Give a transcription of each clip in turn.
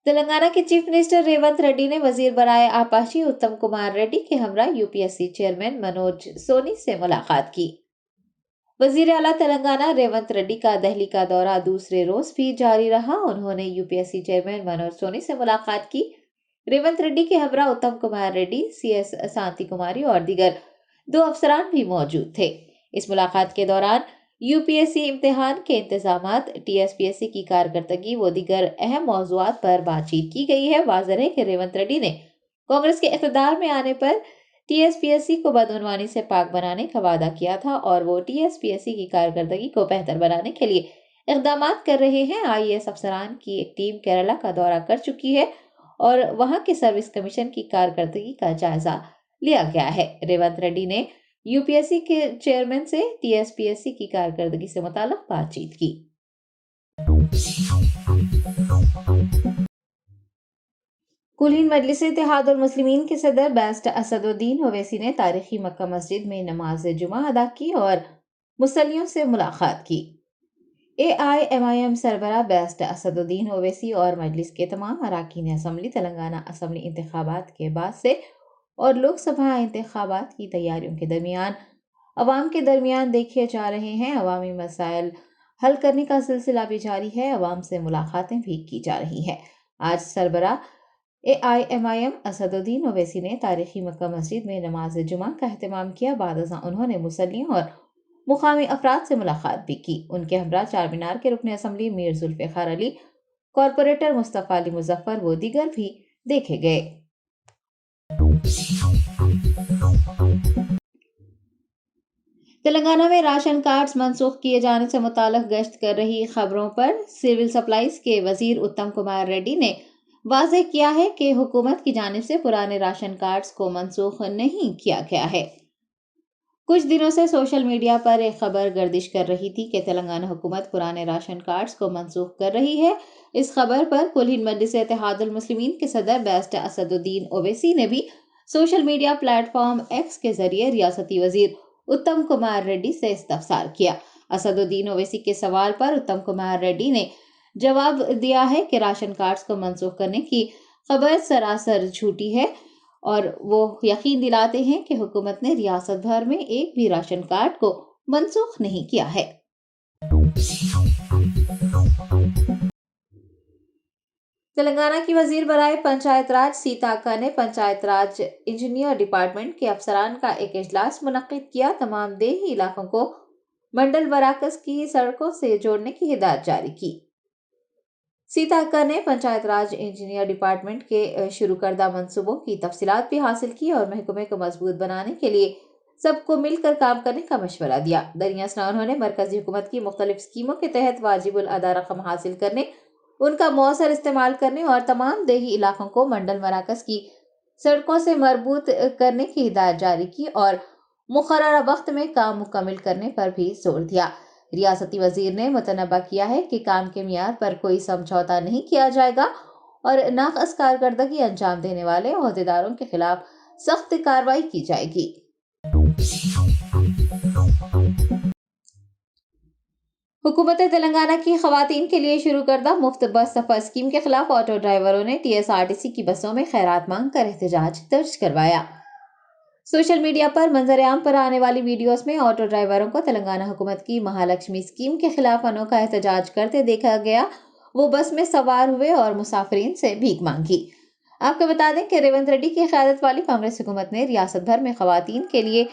تلنگانہ کے chief minister Revanth Reddy نے وزیر برائے آبپاشی اتم کمار ریڈی کے ہمراہ UPSC چیئرمین منوج سونی سے ملاقات کی۔ وزیر اعلیٰ تلنگانہ ریونت ریڈی کا دہلی کا دورہ دوسرے روز بھی جاری رہا۔ انہوں نے UPSC چیئرمین منوج سونی سے ملاقات کی۔ ریونت ریڈی کے ہمراہ اتم کمار ریڈی، CS سانتی کماری اور دیگر 2 افسران بھی موجود تھے۔ اس ملاقات کے دوران UPSC امتحان کے انتظامات، TSPSC کی کارکردگی و دیگر اہم موضوعات پر بات چیت کی گئی ہے۔ واضح ہے کہ ریونت ریڈی نے کانگریس کے اقتدار میں آنے پر TSPSC کو بدعنوانی سے پاک بنانے کا وعدہ کیا تھا اور وہ TSPSC کی کارکردگی کو بہتر بنانے کے لیے اقدامات کر رہے ہیں۔ IAS افسران کی ایک ٹیم کیرالہ کا دورہ کر چکی ہے اور وہاں کے سروس کمیشن کی کارکردگی کا جائزہ لیا گیا ہے۔ ریونت ریڈی نے UPSC کے چیئرمین سے TSPSC کی کارکردگی سے متعلق بات چیت کی۔ کل ہند مجلس اتحاد المسلمین کے صدر بیرسٹر اسد الدین اویسی نے تاریخی مکہ مسجد میں نماز جمعہ ادا کی اور مصلیوں سے ملاقات کی۔ AIMIM سربراہ بیرسٹر اسد الدین اویسی اور مجلس کے تمام اراکین اسمبلی تلنگانہ اسمبلی انتخابات کے بعد سے اور لوک سبھا انتخابات کی تیاریوں کے درمیان عوام کے درمیان دیکھے جا رہے ہیں۔ عوامی مسائل حل کرنے کا سلسلہ بھی جاری ہے، عوام سے ملاقاتیں بھی کی جا رہی ہیں۔ آج سربراہ AIMIM اسد الدین اویسی نے تاریخی مکہ مسجد میں نماز جمعہ کا اہتمام کیا۔ بعد ازاں انہوں نے مصلیوں اور مقامی افراد سے ملاقات بھی کی۔ ان کے ہمراہ چار مینار کے رکن اسمبلی میر ذوالفقار علی، کارپوریٹر مصطفیٰ علی مظفر و دیگر بھی دیکھے گئے۔ تلنگانہ میں راشن کارڈز منسوخ کیے جانے سے متعلق گشت کر رہی خبروں پر سول سپلائز کے وزیر اتم کمار ریڈی نے واضح کیا ہے کہ حکومت کی جانب سے پرانے راشن کارڈز کو منسوخ نہیں کیا گیا ہے۔ کچھ دنوں سے سوشل میڈیا پر ایک خبر گردش کر رہی تھی کہ تلنگانہ حکومت پرانے راشن کارڈز کو منسوخ کر رہی ہے۔ اس خبر پر کل ہند مجلس اتحاد المسلمین کے صدر بیرسٹر اسد الدین اویسی نے بھی social media platform x کے ذریعے ریاستی وزیر اتم کمار ریڈی سے استفسار کیا۔ اسد الدین اویسی کے سوال پر اتم کمار ریڈی نے جواب دیا ہے کہ راشن کارڈز کو منسوخ کرنے کی خبر سراسر جھوٹی ہے اور وہ یقین دلاتے ہیں کہ حکومت نے ریاست بھر میں ایک بھی راشن کارڈ کو منسوخ نہیں کیا ہے۔ تلنگانہ کی وزیر برائے پنچایت راج سیتا اکا نے پنچایت راج انجینئر ڈپارٹمنٹ کے افسران کا ایک اجلاس منعقد کیا۔ تمام دیہی علاقوں کو منڈل مراکز کی سڑکوں سے جوڑنے کی ہدایت جاری کی۔ سیتا اکا نے پنچایت راج انجینئر ڈپارٹمنٹ کے شروع کردہ منصوبوں کی تفصیلات بھی حاصل کی اور محکمے کو مضبوط بنانے کے لیے سب کو مل کر کام کرنے کا مشورہ دیا۔ دریں اثنا انہوں نے مرکزی حکومت کی مختلف اسکیموں کے تحت واجب الادا رقم حاصل کرنے، ان کا مؤثر استعمال کرنے اور تمام دیہی علاقوں کو منڈل مراکز کی سڑکوں سے مربوط کرنے کی ہدایت جاری کی اور مقررہ وقت میں کام مکمل کرنے پر بھی زور دیا۔ ریاستی وزیر نے متنبہ کیا ہے کہ کام کے معیار پر کوئی سمجھوتہ نہیں کیا جائے گا اور ناقص کارکردگی انجام دینے والے عہدیداروں کے خلاف سخت کارروائی کی جائے گی۔ حکومت تلنگانہ کی خواتین کے لیے شروع کردہ مفت بس سفر اسکیم کے خلاف آٹو ڈرائیوروں نے TSRTC کی بسوں میں خیرات مانگ کر احتجاج درج کروایا۔ سوشل میڈیا پر منظر عام پر آنے والی ویڈیوز میں آٹو ڈرائیوروں کو تلنگانہ حکومت کی مہالکشمی اسکیم کے خلاف انوکھا احتجاج کرتے دیکھا گیا۔ وہ بس میں سوار ہوئے اور مسافرین سے بھیک مانگی۔ آپ کو بتا دیں کہ ریونت ریڈی کی قیادت والی کانگریس حکومت نے ریاست بھر میں خواتین کے لیے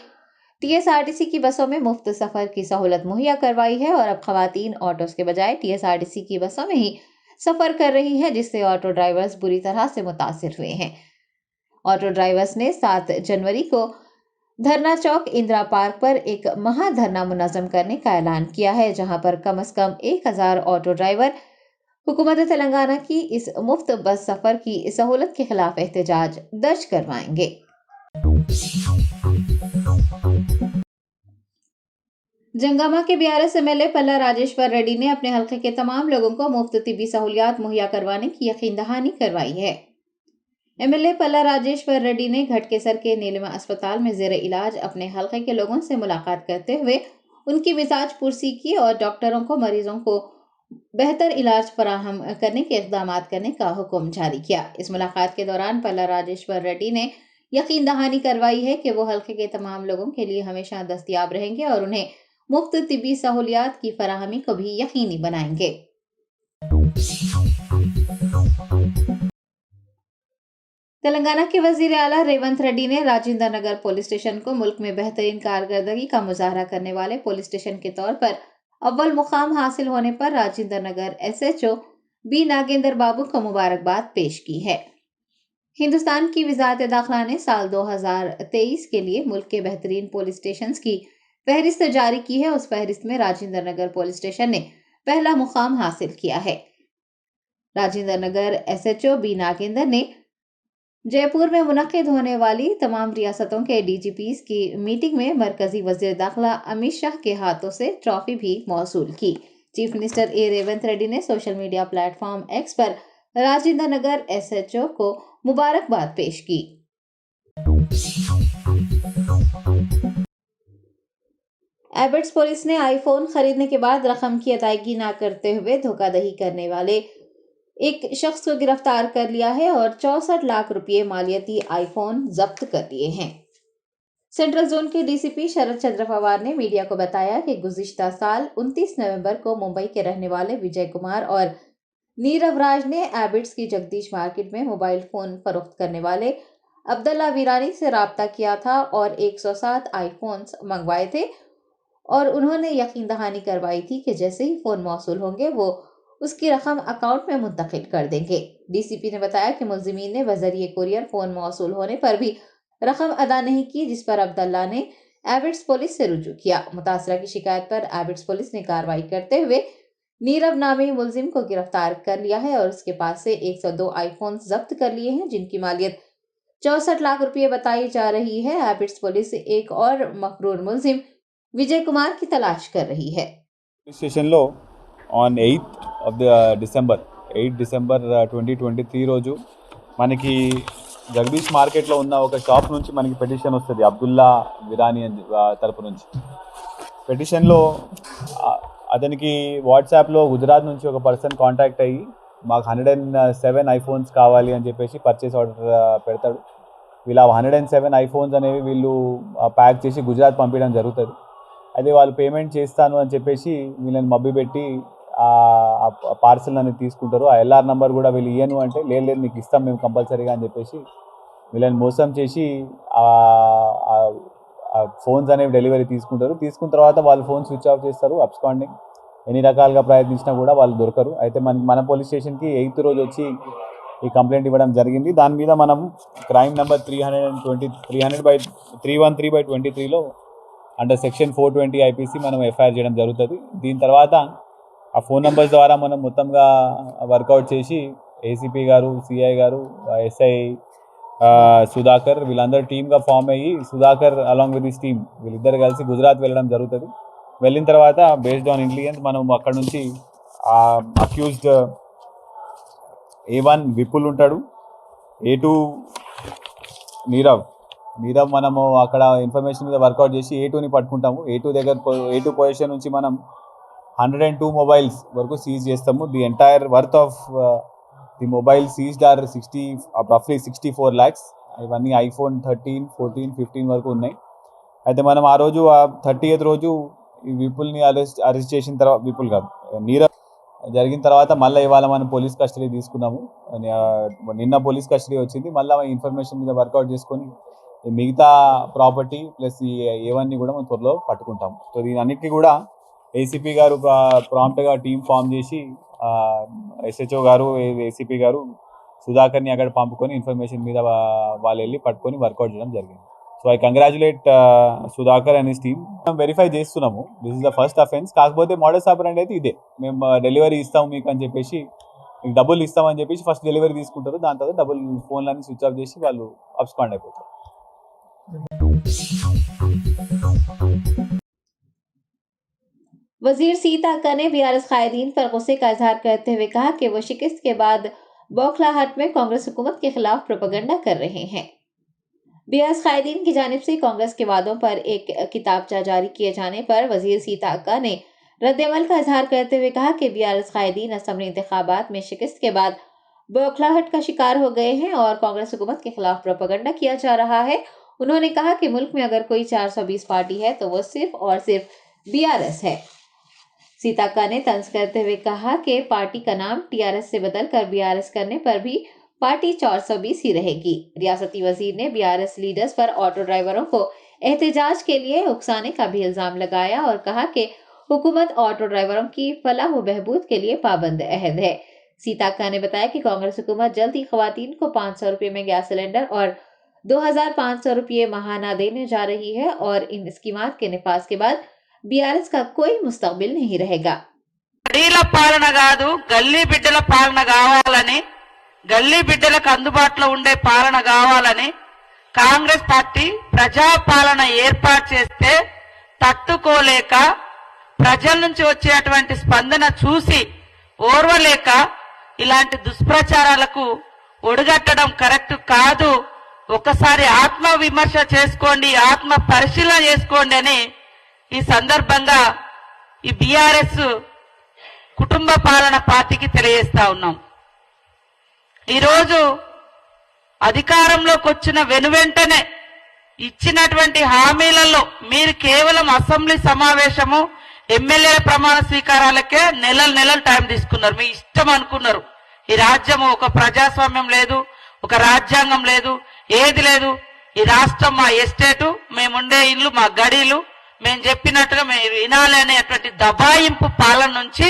TSRTC کی بسوں میں مفت سفر کی سہولت مہیا کروائی ہے اور اب خواتین آٹوز کے بجائے TSRTC کی بسوں میں ہی سفر کر رہی ہیں، جس سے آٹو ڈرائیورز بری طرح سے متاثر ہوئے ہیں۔ آٹو ڈرائیورز نے 7 جنوری کو دھرنا چوک اندرا پارک پر ایک مہا دھرنا منظم کرنے کا اعلان کیا ہے، جہاں پر کم از کم 1000 آٹو ڈرائیور حکومت تلنگانہ کی اس مفت بس سفر کی سہولت کے خلاف احتجاج درج کروائیں گے۔ جنگامہ کے BRS MLA پلا راجیشور ریڈی نے اپنے حلقے کے تمام لوگوں کو مفت طبی سہولیات مہیا کروانے کی یقین دہانی کروائی ہے۔ MLA پلا راجیشور ریڈی نے گھٹکیسر کے نیلما اسپتال میں زیر علاج اپنے حلقے کے لوگوں سے ملاقات کرتے ہوئے ان کی مزاج پرسی کی اور ڈاکٹروں کو مریضوں کو بہتر علاج فراہم کرنے کے اقدامات کرنے کا حکم جاری کیا۔ اس ملاقات کے دوران پلا راجیشور ریڈی نے یقین دہانی کروائی ہے کہ وہ حلقے کے تمام لوگوں کے لیے ہمیشہ دستیاب رہیں گے اور انہیں مفت طبی سہولیات کی فراہمی کو بھی یقینی بنائیں گے۔ تلنگانہ کے وزیر اعلیٰ ریونت ریڈی نے راجندر نگر پولیس اسٹیشن کو ملک میں بہترین کارکردگی کا مظاہرہ کرنے والے پولیس اسٹیشن کے طور پر اول مقام حاصل ہونے پر Rajendra Nagar S H O B Nagender Babu کو مبارکباد پیش کی ہے۔ ہندوستان کی وزارت داخلہ نے سال 2023 کے لیے ملک کے بہترین پولیس اسٹیشنز کی فہرست جاری کی ہے۔ اس فہرست میں راجندر نگر پولیس اسٹیشن نے پہلا مقام حاصل کیا ہے۔ Rajendra Nagar S H O B Nagender نے جے پور میں منعقد ہونے والی تمام ریاستوں کے ڈی جی پیز کی میٹنگ میں مرکزی وزیر داخلہ امیت شاہ کے ہاتھوں سے ٹرافی بھی موصول کی۔ Chief minister A Revanth Reddy نے social media platform X پر Rajendra Nagar S H O کو مبارکباد پیش کی۔ ایبٹس پولیس نے آئی فون خریدنے کے بعد رقم کی ادائیگی نہ کرتے ہوئے دھوکہ دہی کرنے والے ایک شخص کو گرفتار کر لیا ہے اور 64 لاکھ روپے مالیتی آئی فون ضبط کر لیے ہیں۔ سینٹرل زون کے ڈی سی پی شرد چندر پوار نے میڈیا کو بتایا کہ گزشتہ سال 29 نومبر کو ممبئی کے رہنے والے وجے کمار اور نیرو راج نے ایبٹس کی جگدیش مارکیٹ میں موبائل فون فروخت کرنے والے عبداللہ ویرانی سے رابطہ کیا تھا اور 107 آئی فونز منگوائے تھے اور انہوں نے یقین دہانی کروائی تھی کہ جیسے ہی فون موصول ہوں گے وہ اس کی رقم اکاؤنٹ میں منتقل کر دیں گے۔ ڈی سی پی نے بتایا کہ ملزمین نے بذریعہ کوریئر فون موصول ہونے پر بھی رقم ادا نہیں کی، جس پر عبداللہ نے ایبٹس پولیس سے رجوع کیا۔ متاثرہ کی شکایت پر ایبٹس پولیس نے کارروائی کرتے ہوئے نیرو نامی ملزم کو گرفتار کر لیا ہے اور اس کے پاس سے 102 آئی فون ضبط کر لیے ہیں، جن کی مالیت 64 لاکھ روپے بتائی جا رہی ہے۔ ایبٹس پولیس ایک اور مفرور ملزم وجے کمار کی تلاش کر رہی ہے۔ స్టేషన్ లో on 8th of the December 2023 రోజు మనకి జగదీష్ మార్కెట్లో ఉన్న ఒక షాప్ నుంచి మనకి పెటిషన్ వస్తుంది అబ్దుల్లా విరాని తరపు నుంచి. పెటిషన్లో అతనికి వాట్సాప్లో గుజరాత్ నుంచి ఒక పర్సన్ కాంటాక్ట్ అయ్యి మాకు 107 ఐఫోన్స్ కావాలి అని చెప్పేసి పర్చేస్ ఆర్డర్ పెడతాడు. వీళ్ళు 107 ఐఫోన్స్ అనేవి వీళ్ళు ప్యాక్ చేసి గుజరాత్ పంపించడం జరుగుతుంది. అయితే వాళ్ళు పేమెంట్ చేస్తాను అని చెప్పేసి వీళ్ళని మభ్యపెట్టి పార్సల్ అనేది తీసుకుంటారు. ఆ ఎల్ఆర్ నెంబర్ కూడా వీళ్ళు ఇయ్యను అంటే లేదు మీకు ఇస్తాం మేము కంపల్సరీగా అని చెప్పేసి వీళ్ళని మోసం చేసి ఫోన్స్ అనేవి డెలివరీ తీసుకుంటారు. తీసుకున్న తర్వాత వాళ్ళు ఫోన్ స్విచ్ ఆఫ్ చేస్తారు. అబ్స్కాండింగ్ ఎన్ని రకాలుగా ప్రయత్నించినా కూడా వాళ్ళు దొరకరు. అయితే మన పోలీస్ స్టేషన్కి 8th రోజు వచ్చి ఈ కంప్లైంట్ ఇవ్వడం జరిగింది. దాని మీద మనం క్రైమ్ నెంబర్ 313/23లో అండర్ సెక్షన్ 420 ఐపీసీ మనం ఎఫ్ఐఆర్ చేయడం జరుగుతుంది. దీని తర్వాత ఆ ఫోన్ నెంబర్స్ ద్వారా మనం మొత్తంగా వర్కౌట్ చేసి ఏసీపీ గారు, సిఐ గారు, ఎస్ఐ సుధాకర్ వీళ్ళందరూ టీమ్గా ఫామ్ అయ్యి Sudhakar along with this team వీళ్ళిద్దరు కలిసి గుజరాత్ వెళ్ళడం జరుగుతుంది. వెళ్ళిన తర్వాత బేస్డ్ ఆన్ ఇంటెలిజెన్స్ మనం అక్కడ నుంచి అక్యూజ్డ్ A1 విపుల్ ఉంటాడు, A2 నీరవ్ మనము అక్కడ ఇన్ఫర్మేషన్ మీద వర్కౌట్ చేసి A2ని పట్టుకుంటాము. A2 పొజిషన్ నుంచి మనం 102 మొబైల్స్ వరకు సీజ్ చేస్తాము. The entire worth of the mobile seized are రఫ్లీ 64 lakhs. ఇవన్నీ ఐఫోన్ 13, 14, 15 వరకు ఉన్నాయి. అయితే మనం ఆ రోజు 30th రోజు ఈ విపుల్ని అరెస్ట్ చేసిన తర్వాత విపుల్ కాదు నీరవ్ జరిగిన తర్వాత మళ్ళీ ఇవాళ మనం పోలీస్ కస్టడీ తీసుకున్నాము. నిన్న పోలీస్ కస్టడీ వచ్చింది. మళ్ళీ ఇన్ఫర్మేషన్ మీద వర్కౌట్ చేసుకొని మిగతా ప్రాపర్టీ ప్లస్ ఈ ఏవన్నీ కూడా మనం త్వరలో పట్టుకుంటాము. సో దీని అన్నిటికీ కూడా ఏసీపీ గారు ప్రాంప్ట్గా టీం ఫామ్ చేసి ఎస్హెచ్ఓ గారు, ఏసీపీ గారు సుధాకర్ని అక్కడ పంపుకొని ఇన్ఫర్మేషన్ మీద వాళ్ళు వెళ్ళి పట్టుకొని వర్కౌట్ చేయడం జరిగింది. So I congratulate Sudhakar and his team. మేము వెరిఫై చేస్తున్నాము. This is the first offence. కాకపోతే మోడస్ ఆపరెండి అయితే ఇదే, మేము డెలివరీ ఇస్తాము మీకు అని చెప్పేసి, మీకు డబ్బులు ఇస్తామని చెప్పేసి ఫస్ట్ డెలివరీ తీసుకుంటారు. దాని తర్వాత డబ్బులు ఫోన్లన్నీ స్విచ్ ఆఫ్ చేసి వాళ్ళు అబ్స్కాండ్ అయిపోతారు. वजीर सीता अक्का ने बीआरएस कायदीन पर गुस्से का इजहार करते हुए कहा कि वो शिकस्त के बाद बौखलाहट में कांग्रेस हुकूमत के खिलाफ प्रोपेगेंडा कर रहे हैं। बीआरएस कायदीन की जानिब से कांग्रेस के वादों पर एक किताबचा जारी किए जाने पर वजीर सीता अक्का ने रद्द-ए-अमल का इजहार करते हुए कहा कि बीआरएस कायदीन असम्बली इंतखाबात में शिकस्त के बाद बौखलाहट का शिकार हो गए हैं और कांग्रेस हुकूमत के खिलाफ प्रोपेगेंडा किया जा रहा है। उन्होंने कहा कि मुल्क में अगर कोई 420 पार्टी है तो वो सिर्फ और सिर्फ बीआरएस है। सीताक्का ने तंज करते हुए कहा कि पार्टी का नाम टीआरएस से बदलकर बीआरएस करने पर भी पार्टी 420 ही रहेगी। रियासती वजीर ने बीआरएस लीडर्स पर ऑटो ड्राइवरों को एहतजाज के लिए उकसाने का भी इल्जाम लगाया और कहा कि हुकूमत ऑटो ड्राइवरों की फलाह व बहबूद के लिए पाबंद अहद है। सीताक्का ने बताया कि कांग्रेस हुकूमत जल्द ही खवातीन को 500 रुपये में गैस सिलेंडर और 2500 रुपये माहाना देने जा रही है और इन स्कीमात के निफाज के बाद बीआरएस का कोई मुस्तकबिल नहीं रहेगा। గడీల పాలన కాదు, గల్లీ బిడ్డల పాలన కావాలని, గల్లీ బిడ్డలకు అందుబాటులో ఉండే పాలన కావాలని కాంగ్రెస్ పార్టీ ప్రజా పాలన ఏర్పాటు చేస్తే తట్టుకోలేక ప్రజల నుంచి వచ్చేటువంటి స్పందన చూసి ఓర్వలేక ఇలాంటి దుష్ప్రచారాలకు ఒడిగట్టడం కరెక్ట్ కాదు. ఒకసారి ఆత్మ విమర్శ చేసుకోండి, ఆత్మ పరిశీలన చేసుకోండి అని ఈ సందర్భంగా ఈ బీఆర్ఎస్ కుటుంబ పాలన పార్టీకి తెలియజేస్తా ఉన్నాం. ఈరోజు అధికారంలోకి వచ్చిన వెనువెంటనే ఇచ్చినటువంటి హామీలలో మీరు కేవలం అసెంబ్లీ సమావేశము ఎమ్మెల్యేల ప్రమాణ స్వీకారాలకే నెలలు టైం తీసుకున్నారు. మీ ఇష్టం అనుకున్నారు. ఈ రాజ్యము ఒక ప్రజాస్వామ్యం లేదు, ఒక రాజ్యాంగం లేదు, ఏది లేదు. ఈ రాష్ట్రం మా ఎస్టేటు, మేముండే ఇల్లు మా గడీలు, మేము చెప్పినట్టుగా మేము వినాలి అనేటువంటి దబాయింపు పాలన నుంచి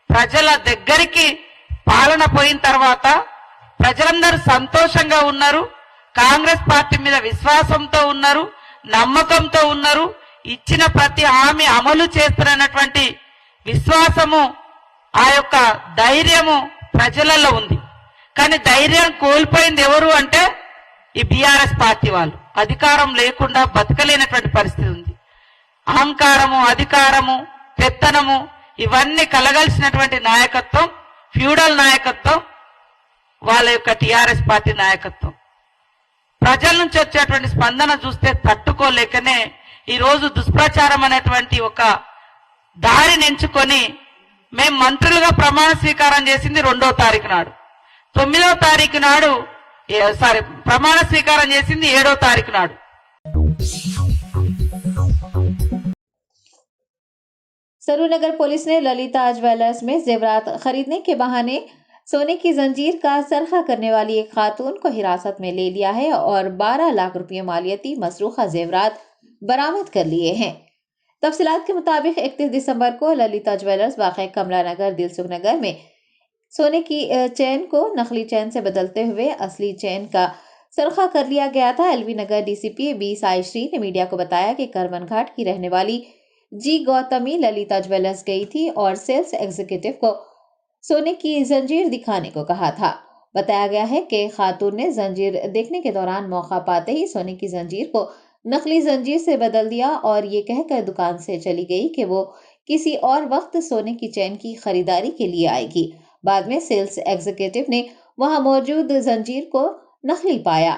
ప్రజల దగ్గరికి పాలన పోయిన తర్వాత ప్రజలందరూ సంతోషంగా ఉన్నారు, కాంగ్రెస్ పార్టీ మీద విశ్వాసంతో ఉన్నారు, నమ్మకంతో ఉన్నారు. ఇచ్చిన ప్రతి హామీ అమలు చేస్తున్నటువంటి విశ్వాసము, ఆ యొక్క ధైర్యము ప్రజలలో ఉంది. కానీ ధైర్యం కోల్పోయింది ఎవరు అంటే ఈ బీఆర్ఎస్ పార్టీ వాళ్ళు. అధికారం లేకుండా బతకలేనటువంటి పరిస్థితి ఉంది. అహంకారము, అధికారము, పెత్తనము ఇవన్నీ కలగలిసినటువంటి నాయకత్వం, ఫ్యూడల్ నాయకత్వం వాళ్ళ యొక్క టీఆర్ఎస్ పార్టీ నాయకత్వం. ప్రజల నుంచి వచ్చేటువంటి స్పందన చూస్తే తట్టుకోలేకనే ఈ రోజు దుష్ప్రచారం అనేటువంటి ఒక దారిని ఎంచుకొని మేము మంత్రులుగా ప్రమాణ స్వీకారం చేసింది 2వ తారీఖు నాడు, 9వ తారీఖు నాడు ప్రమాణ స్వీకారం చేసింది 7వ తారీఖు నాడు. सरूनगर पुलिस ने ललिता ज्वेलर्स में जेवरात खरीदने के बहाने सोने की जंजीर का सरखा करने वाली एक खातून को हिरासत में ले लिया है और 12 लाख रुपये मालियती मसरूखा जेवरात बरामद कर लिए हैं। तफसीलात के मुताबिक 31 दिसंबर को ललिता ज्वेलर्स वाक़ई कमला नगर दिलसुख नगर में सोने की चैन को नकली चैन से बदलते हुए असली चैन का सरखा कर लिया गया था। एलबी नगर डीसीपी बी साईश्री ने मीडिया को बताया कि करमन घाट की रहने वाली जी गौतमी ललिता ज्वेलर्स गई थी और सेल्स एग्जीक्यूटिव को सोने की जंजीर दिखाने को कहा था। बताया गया है कि खातून ने जंजीर देखने के दौरान मौका पाते ही सोने की जंजीर को नकली जंजीर से बदल दिया और ये कहकर दुकान से चली गई कि वो किसी और वक्त सोने की चैन की खरीदारी के लिए आएगी। बाद में सेल्स एग्जीक्यूटिव ने वहां मौजूद जंजीर को नकली पाया।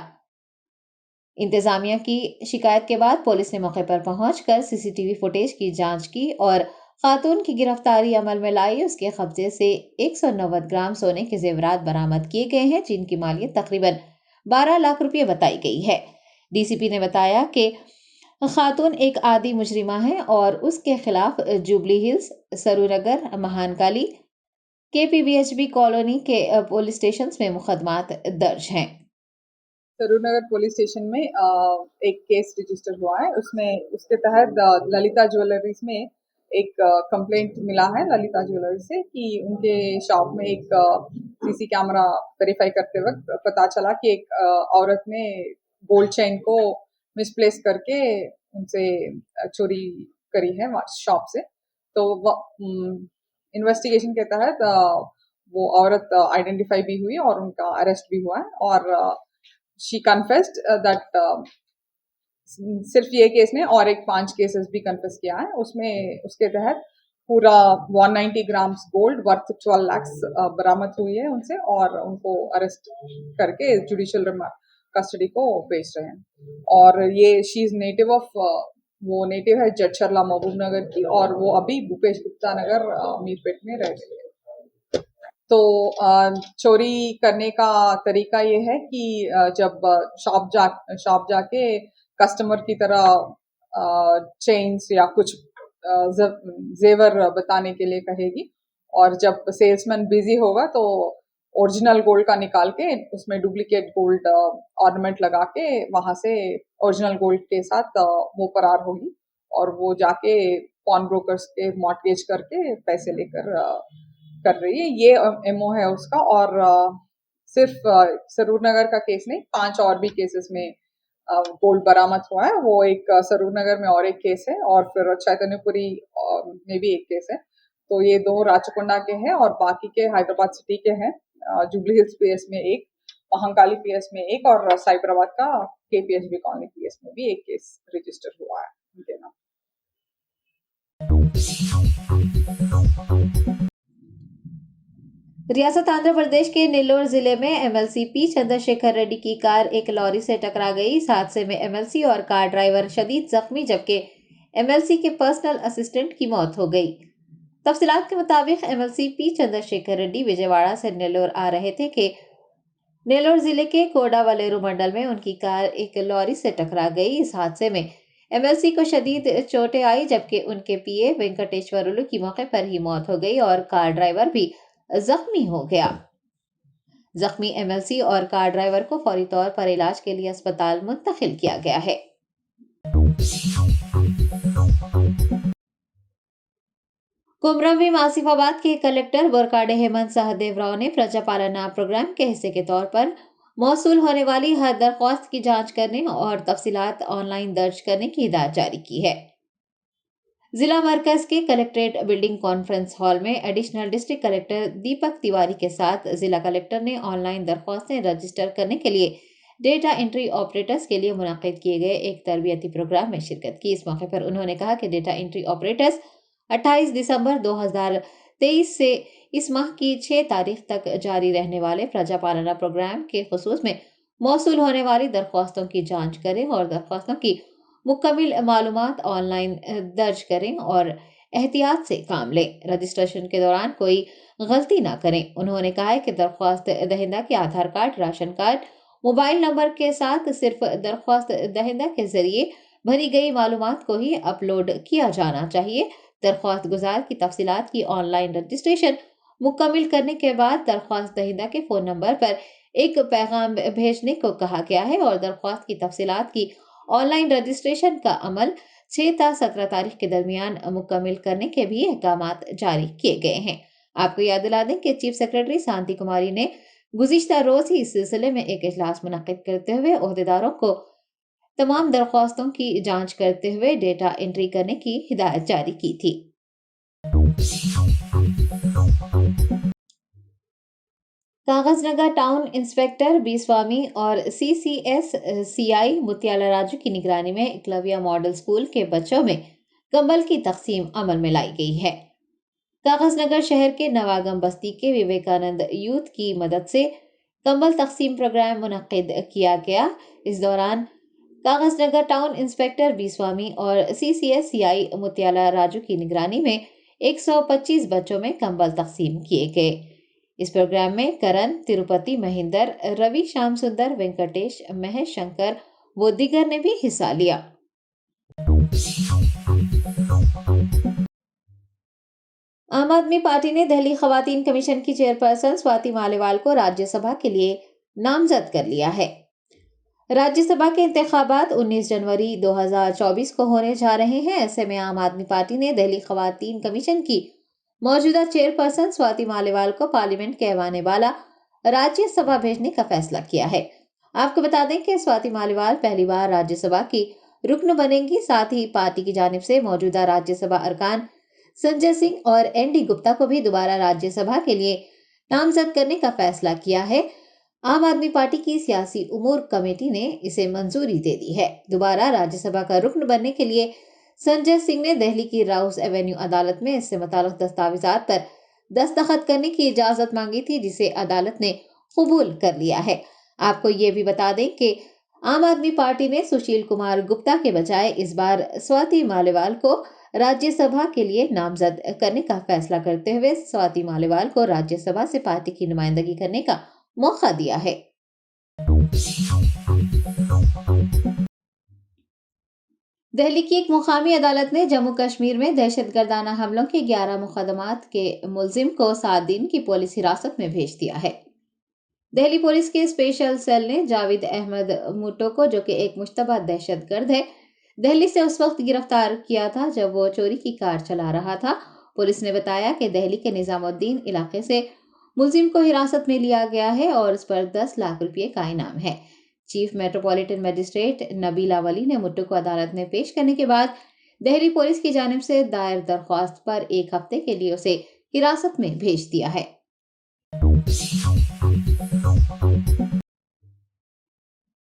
इंतजामिया की शिकायत के बाद पुलिस ने मौके पर पहुंचकर सीसीटीवी फुटेज की जांच की और खातून की गिरफ्तारी अमल में लाई। उसके कब्जे से 190 ग्राम सोने के जेवरात बरामद किए गए हैं, जिनकी मालियत तकरीबन 12 लाख रुपये बताई गई है। डीसीपी ने बताया कि खातून एक आदि मुजरिमा है और उसके खिलाफ जुबली हिल्स, सरूनगर, महानकाली, केपीबीएचबी कॉलोनी के पुलिस स्टेशन में मुकदमात दर्ज हैं। सरूनगर पुलिस स्टेशन में एक केस रजिस्टर हुआ है। उसके तहत ललिता ज्वेलरीज में एक कंप्लेंट मिला है ललिता ज्वेलरीज से कि उनके शॉप में एक सीसी कैमरा वेरीफाई करते वक्त पता चला कि एक औरत ने गोल्ड चेन को मिसप्लेस करके उनसे चोरी करी है शॉप से। तो इन्वेस्टिगेशन के तहत वो औरत आइडेंटिफाई भी हुई और उनका अरेस्ट भी हुआ है और she confessed that सिर्फ ये केस ने और एक 5 केसेस भी कन्फेस किया है। उसके तहत पूरा 190 ग्राम्स गोल्ड वर्थ 12 लाख बरामद हुई है उनसे और उनको अरेस्ट करके जुडिशियल कस्टडी को भेज रहे हैं। और ये शी इज नेटिव ऑफ वो नेटिव है जटशरला महबूब नगर की और वो अभी भूपेश गुप्ता नगर मीरपेट में रह रही है। तो चोरी करने का तरीका ये है कि जब शॉप जाके कस्टमर की तरह चेन्स या कुछ जेवर बताने के लिए कहेगी और जब सेल्समैन बिजी होगा तो ओरिजिनल गोल्ड का निकाल के उसमें डुप्लीकेट गोल्ड ऑर्नामेंट लगा के वहां से ओरिजिनल गोल्ड के साथ वो फरार होगी और वो जाके पॉन ब्रोकर्स के मॉर्टगेज करके पैसे लेकर कर रही है। ये एमओ है उसका। और सिर्फ सरूर नगर का केस नहीं, 5 और भी केसेस में गोल्ड बरामद हुआ है। वो एक सरूर नगर में और एक केस है और फिर चैतन्यपुरी में भी एक केस है। तो ये 2 राचकोंडा के हैं और बाकी के हैदराबाद सिटी के हैं। जुबली हिल्स पीएस में एक, महंकाली पीएस में एक और साइबराबाद का केपीएचबी कॉलोनी पीएस में भी एक केस रजिस्टर हुआ है उनके नाम। रियासत आंध्र प्रदेश के नेल्लोर जिले में एमएलसी पी चंद्रशेखर रेड्डी की कार एक लॉरी से टकरा गई। इस हादसे में एमएलसी और कार ड्राइवर शदीद जख्मी जबकि एमएलसी के पर्सनल असिस्टेंट की मौत हो गई। तफसीलात के मुताबिक एमएलसी पी चंद्रशेखर रेड्डी विजयवाड़ा से नेल्लोर आ रहे थे कि नेल्लोर जिले के कोडावलेरू मंडल में उनकी कार एक लॉरी से टकरा गई। इस हादसे में एमएलसी को शदीद चोटें आई जबकि उनके पीए वेंकटेश्वरुलु की मौके पर ही मौत हो गई और कार ड्राइवर भी जख्मी हो गया। जख्मी एमएलसी और कार ड्राइवर को फौरी तौर पर इलाज के लिए अस्पताल मुंतकिल किया गया है। कुमरम में आसिफाबाद के कलेक्टर बोरकाडे हेमंत सहदेव राव ने प्रजापालना प्रोग्राम के हिस्से के तौर पर मौसूल होने वाली हर दरख्वास्त की जांच करने और तफसीलात ऑनलाइन दर्ज करने की हिदायत जारी की है। जिला मरकज के कलेक्ट्रेट बिल्डिंग कॉन्फ्रेंस हॉल में additional district collector Deepak Tiwari के साथ जिला कलेक्टर ने ऑनलाइन दरख्वास्तें रजिस्टर करने के लिए डेटा एंट्री ऑपरेटर्स के लिए मुनाकिद किए गए एक तरबियती प्रोग्राम में शिरकत की। इस मौके पर उन्होंने कहा कि डेटा एंट्री ऑपरेटर्स 28 दिसंबर 2023 से इस माह की 6 तारीख तक जारी रहने वाले प्रजापालना प्रोग्राम के खुसूस में मौसूल होने वाली दरख्वास्तों की जांच करें और दरख्वास्तों की मुकम्मल मालूमात ऑनलाइन दर्ज करें और एहतियात से काम लें। रजिस्ट्रेशन के दौरान कोई गलती ना करें। उन्होंने कहा है कि दरख्वास्त दहिंदा के Aadhaar card, ration card, mobile number के साथ सिर्फ दरख्वास्त दहिंदा के जरिए भरी गई मालूमात को ही अपलोड किया जाना चाहिए। दरख्वास्त गुजार की तफसीलात की ऑनलाइन रजिस्ट्रेशन मुकम्मल करने के बाद दरख्वास्त दहिंदा के फ़ोन नंबर पर एक पैगाम भेजने को कहा गया है और दरख्वास्त की तफसीलात की ऑनलाइन रजिस्ट्रेशन का अमल 6 से 17 तारीख के दरमियान मुकम्मल करने के भी अहकामात जारी किए गए हैं। आपको याद दिला दें कि चीफ सेक्रेटरी शांति कुमारी ने गुज़िश्ता रोज ही इस सिलसिले में एक इजलास मुनक्किद करते हुए ओहदेदारों को तमाम दरख्वास्तों की जांच करते हुए डेटा एंट्री करने की हिदायत जारी की थी। कागजनगर टाउन इंस्पेक्टर बी स्वामी और सीसीएस सीआई मुत्याला राजू की निगरानी में एकलव्य मॉडल स्कूल के बच्चों में कंबल की तकसीम अमल में लाई गई है। कागजनगर शहर के नवागम बस्ती के विवेकानंद यूथ की मदद से कंबल तकसीम प्रोग्राम मुनक्किद किया गया। इस दौरान कागजनगर टाउन इंस्पेक्टर बी स्वामी और सीसीएस सीआई मुत्याला राजू की निगरानी में 125 बच्चों में कंबल तकसीम किए गए। इस प्रोग्राम में करण, तिरुपति, महेंद्र, रवि, श्याम सुंदर, वेंकटेश, महेश शंकर व दीगर ने भी हिस्सा लिया। आम आदमी पार्टी ने दिल्ली खवातीन कमीशन की चेयरपर्सन स्वाति मालीवाल को राज्यसभा के लिए नामजद कर लिया है। राज्यसभा के इंतखाबात 19 जनवरी 2024 को होने जा रहे हैं। ऐसे में आम आदमी पार्टी ने दिल्ली खवातीन कमीशन की मौजूदा चेयरपर्सन स्वाति मालीवाल को पार्लियामेंट के ऐवान बाला राज्यसभा भेजने का फैसला किया है। आपको बता दें कि स्वाति मालीवाल पहली बार राज्यसभा की रुकन बनेंगी। साथ ही पार्टी की जानिब से मौजूदा राज्यसभा अरकान संजय सिंह और एनडी गुप्ता को भी दोबारा राज्यसभा के लिए नामजद करने का फैसला किया है। आम आदमी पार्टी की सियासी उमूर कमेटी ने इसे मंजूरी दे दी है। दोबारा राज्यसभा का रुकन बनने के लिए संजय सिंह ने दिल्ली की राउस एवेन्यू अदालत में इससे मुताल्लिक दस्तावेजात पर दस्तखत करने की इजाजत मांगी थी, जिसे अदालत ने कबूल कर लिया है। आपको ये भी बता दें कि आम आदमी पार्टी ने सुशील कुमार गुप्ता के बजाय इस बार स्वाति मालीवाल को राज्यसभा के लिए नामजद करने का फैसला करते हुए स्वाति मालीवाल को राज्यसभा से पार्टी की नुमाइंदगी करने का मौका दिया है। दिल्ली की एक मुकामी अदालत ने जम्मू कश्मीर में दहशतगर्दाना हमलों के 11 मुकदमात के मुलजिम को 7 दिन की पुलिस हिरासत में भेज दिया है। दिल्ली पुलिस के स्पेशल सेल ने जावेद अहमद मुट्टो को, जो कि एक मुश्तबा दहशतगर्द है, दिल्ली से उस वक्त गिरफ्तार किया था जब वो चोरी की कार चला रहा था। पुलिस ने बताया कि दिल्ली के निजामुद्दीन इलाके से मुलजिम को हिरासत में लिया गया है और उस पर 10 लाख रुपए का इनाम है। चीफ मेट्रोपॉलिटन मजिस्ट्रेट नबीला वली ने मुट्टो को अदालत में पेश करने के बाद दिल्ली पुलिस की जानिब से दायर दरख्वास्त पर 1 हफ्ते के लिए उसे हिरासत में भेज दिया है।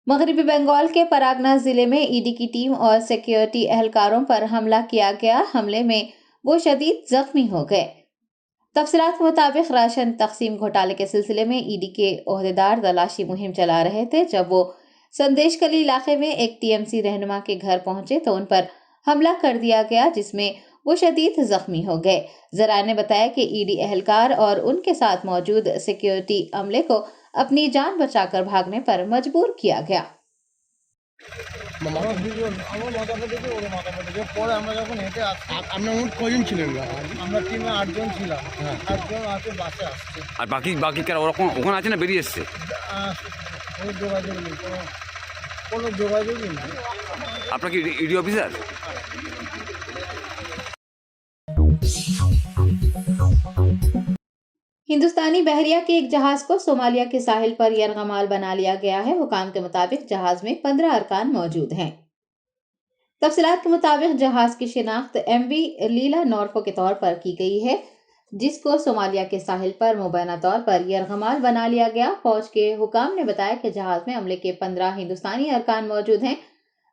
मगरबी बंगाल के परागना जिले में ईडी की टीम और सिक्योरिटी एहलकारों पर हमला किया गया। हमले में वो शदीद जख्मी हो गए। तफसीलात के मुताबिक राशन तकसीम घोटाले के सिलसिले में ईडी के ओहदेदार तलाशी मुहिम चला रहे थे। जब वो संदेश कली इलाके में एक टीएमसी रहनुमा के घर पहुंचे तो उन पर हमला कर दिया गया, जिसमें वो शदीद जख्मी हो गए। जराये ने बताया कि ईडी एहलकार और उनके साथ मौजूद सिक्योरिटी अमले को अपनी जान बचाकर भागने पर मजबूर किया गया। আর বাকি কারা ওখানে আছে না বেরিয়ে এসছে? কোনো যোগাযোগই নেই। আপনার কি ইডি অফিসার? हिंदुस्तानी बहरिया के एक जहाज को सोमालिया के साहिल पर यरगमाल बना लिया गया है। हुकाम के मुताबिक जहाज में 15 अरकान मौजूद हैं। तफसीलात के मुताबिक जहाज की शिनाख्त MV लीला नॉर्फो के तौर पर की गई है, जिसको सोमालिया के साहिल पर मुबैना तौर पर यरगमाल बना लिया गया। फौज के हुकाम ने बताया कि जहाज में अमले के 15 हिंदुस्तानी अरकान मौजूद हैं।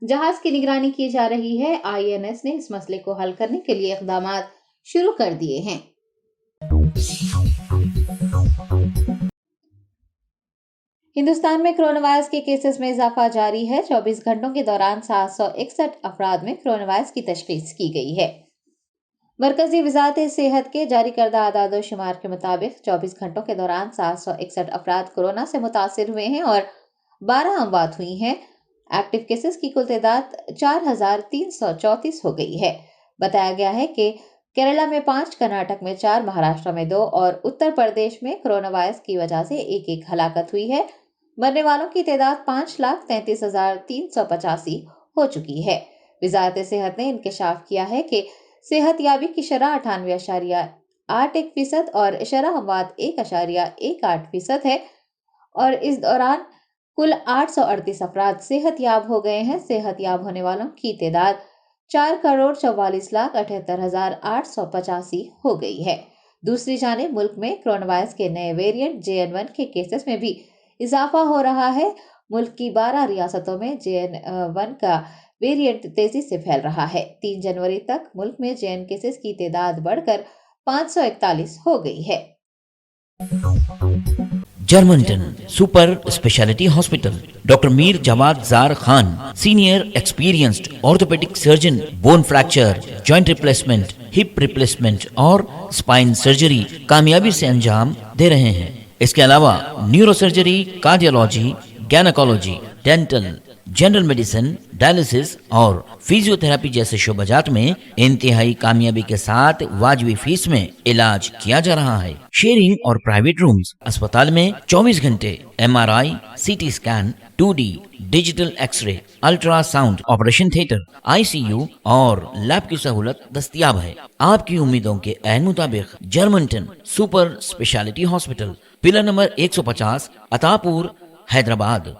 जहाज की निगरानी की जा रही है। INS ने इस मसले को हल करने के लिए इक़दाम शुरू कर दिए हैं। हिंदुस्तान में कोरोना वायरस के केसेस में इजाफा जारी है। 24 घंटों के दौरान 761 अफराद में कोरोना वायरस की तशखीस की गई है। मरकजी वजारत सेहत के जारी करदा आदाद शुमार के मुताबिक 24 घंटों के दौरान 761 अफराद कोरोना से मुतासिर हुए हैं और 12 अमवात हुई हैं। एक्टिव केसेस की कुल तादाद 4334 हो गई है। बताया गया है कि केरला में 5, कर्नाटक में 4, महाराष्ट्र में 2 और उत्तर प्रदेश में कोरोना वायरस की वजह से एक हलाकत हुई है। मरने वालों की तादाद 5,33,385 हो चुकी है। वजारत सेहत ने इंकशाफ किया है कि सेहत याबी की शरह 98.81% और शरह अमवात 1.18% है और इस दौरान कुल 838 अफराद सेहत याब हो गए हैं। सेहत याब होने वालों की तादाद 4,44,78,885 हो गई है। दूसरी जानिब मुल्क में कोरोना वायरस के नए वेरिएंट JN1 के केसेस में भी इजाफा हो रहा है। मुल्क की 12 रियासतों में JN1 का वेरिएंट तेजी से फैल रहा है। 3 जनवरी तक मुल्क में JN केसेस की तादाद बढ़कर 541 हो गई है। Germanten super speciality hospital, doctor Mir Jawad Zar Khan, senior experienced orthopaedic surgeon, bone fracture, joint replacement, hip replacement और स्पाइन सर्जरी कामयाबी से अंजाम दे रहे हैं। इसके अलावा neuro surgery, cardiology, gynaecology, dental, general medicine, dialysis और फिजियोथेरेपी जैसे शोबाजात में इंतहाई कामयाबी के साथ वाजबी फीस में इलाज किया जा रहा है। शेयरिंग और प्राइवेट रूम्स। अस्पताल में 24 घंटे MRI, CT scan, 2D digital X ray, ultrasound, operation theatre, ICU और लैब की सहूलत दस्तयाब है। आपकी उम्मीदों के ऐन मुताबिक Germanten super speciality hospital, pillar number 150, Attapur, Hyderabad.